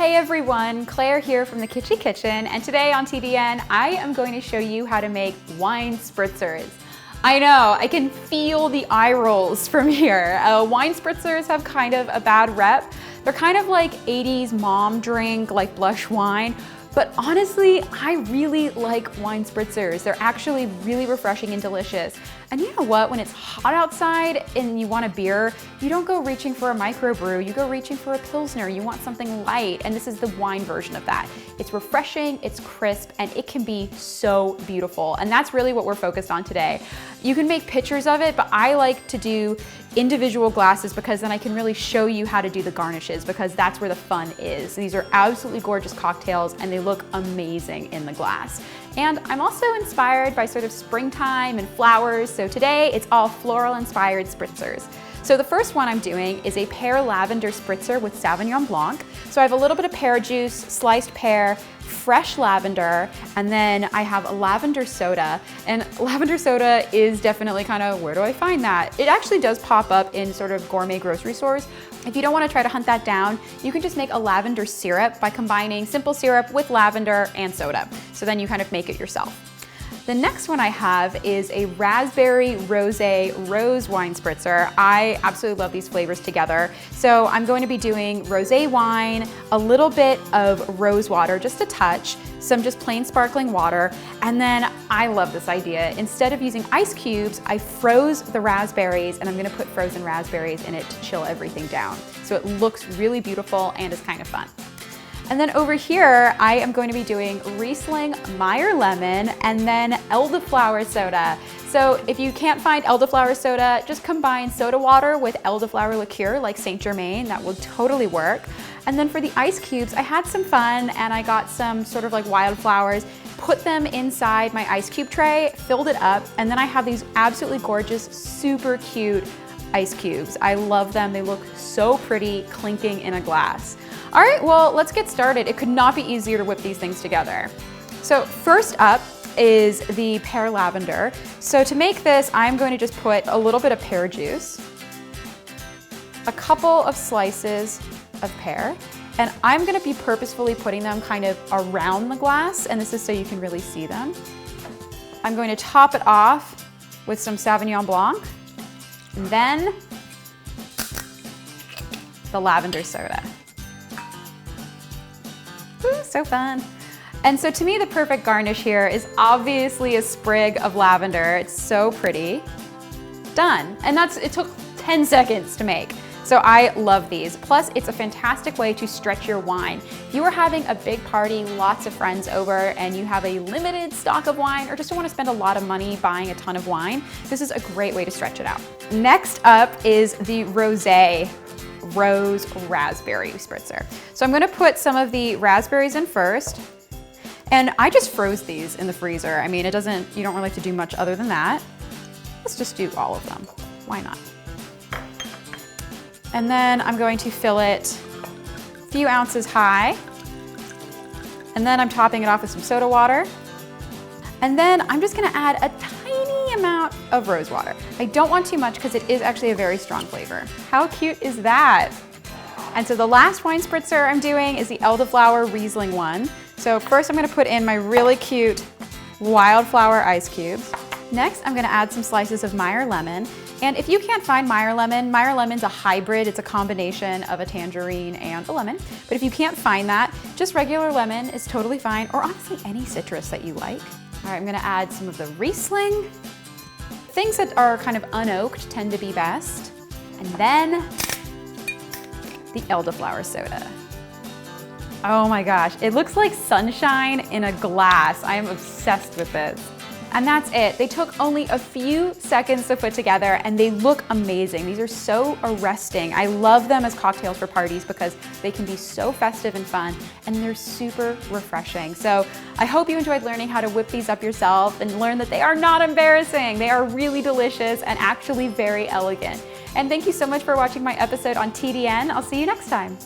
Hey everyone, Claire here from the Kitchy Kitchen, and today on TDN, I am going to show you how to make wine spritzers. I know, I can feel the eye rolls from here. Wine spritzers have kind of a bad rep. They're kind of like 80s mom drink, like blush wine. But honestly, I really like wine spritzers. They're actually really refreshing and delicious. And you know what? When it's hot outside and you want a beer, you don't go reaching for a microbrew, you go reaching for a Pilsner. You want something light, and this is the wine version of that. It's refreshing, it's crisp, and it can be so beautiful. And that's really what we're focused on today. You can make pictures of it, but I like to do individual glasses because then I can really show you how to do the garnishes, because that's where the fun is. These are absolutely gorgeous cocktails and they look amazing in the glass. And I'm also inspired by sort of springtime and flowers, so today it's all floral inspired spritzers. So the first one I'm doing is a pear-lavender spritzer with Sauvignon Blanc. So I have a little bit of pear juice, sliced pear, fresh lavender, and then I have a lavender soda. And lavender soda is definitely kind of, where do I find that? It actually does pop up in sort of gourmet grocery stores. If you don't want to try to hunt that down, you can just make a lavender syrup by combining simple syrup with lavender and soda. So then you kind of make it yourself. The next one I have is a raspberry rosé rose wine spritzer. I absolutely love these flavors together. So I'm going to be doing rosé wine, a little bit of rose water, just a touch, some just plain sparkling water, and then I love this idea. Instead of using ice cubes, I froze the raspberries, and I'm gonna put frozen raspberries in it to chill everything down. So it looks really beautiful and is kind of fun. And then over here, I am going to be doing Riesling, meyer-lemon, and then Elderflower Soda. So if you can't find Elderflower Soda, just combine soda water with elderflower liqueur like Saint Germain. That will totally work. And then for the ice cubes, I had some fun and I got some sort of like wildflowers, put them inside my ice cube tray, filled it up, and then I have these absolutely gorgeous, super cute ice cubes. I love them. They look so pretty clinking in a glass. All right, well, let's get started. It could not be easier to whip these things together. So first up is the pear lavender. So to make this, I'm going to just put a little bit of pear juice, a couple of slices of pear, and I'm gonna be purposefully putting them kind of around the glass, and this is so you can really see them. I'm going to top it off with some Sauvignon Blanc, and then the lavender soda. Ooh, so fun. And so to me, the perfect garnish here is obviously a sprig of lavender. It's so pretty. Done. And it took 10 seconds to make. So I love these. Plus, it's a fantastic way to stretch your wine. If you are having a big party, lots of friends over, and you have a limited stock of wine, or just don't want to spend a lot of money buying a ton of wine, this is a great way to stretch it out. Next up is the rosé rose raspberry spritzer. So I'm gonna put some of the raspberries in first, and I just froze these in the freezer. I mean, you don't really have to do much other than that. Let's just do all of them. Why not? And then I'm going to fill it a few ounces high, and then I'm topping it off with some soda water. And then I'm just gonna add a tiny amount of rose water. I don't want too much because it is actually a very strong flavor. How cute is that? And so the last wine spritzer I'm doing is the Elderflower Riesling one. So first I'm gonna put in my really cute wildflower ice cubes. Next, I'm gonna add some slices of meyer-lemon. And if you can't find meyer-lemon, meyer-lemon's a hybrid. It's a combination of a tangerine and a lemon. But if you can't find that, just regular lemon is totally fine, or honestly any citrus that you like. All right, I'm gonna add some of the Riesling. Things that are kind of unoaked tend to be best. And then the Elderflower Soda. Oh my gosh, it looks like sunshine in a glass. I am obsessed with this. And that's it. They took only a few seconds to put together and they look amazing. These are so arresting. I love them as cocktails for parties because they can be so festive and fun, and they're super refreshing. So I hope you enjoyed learning how to whip these up yourself and learn that they are not embarrassing. They are really delicious and actually very elegant. And thank you so much for watching my episode on TDN. I'll see you next time.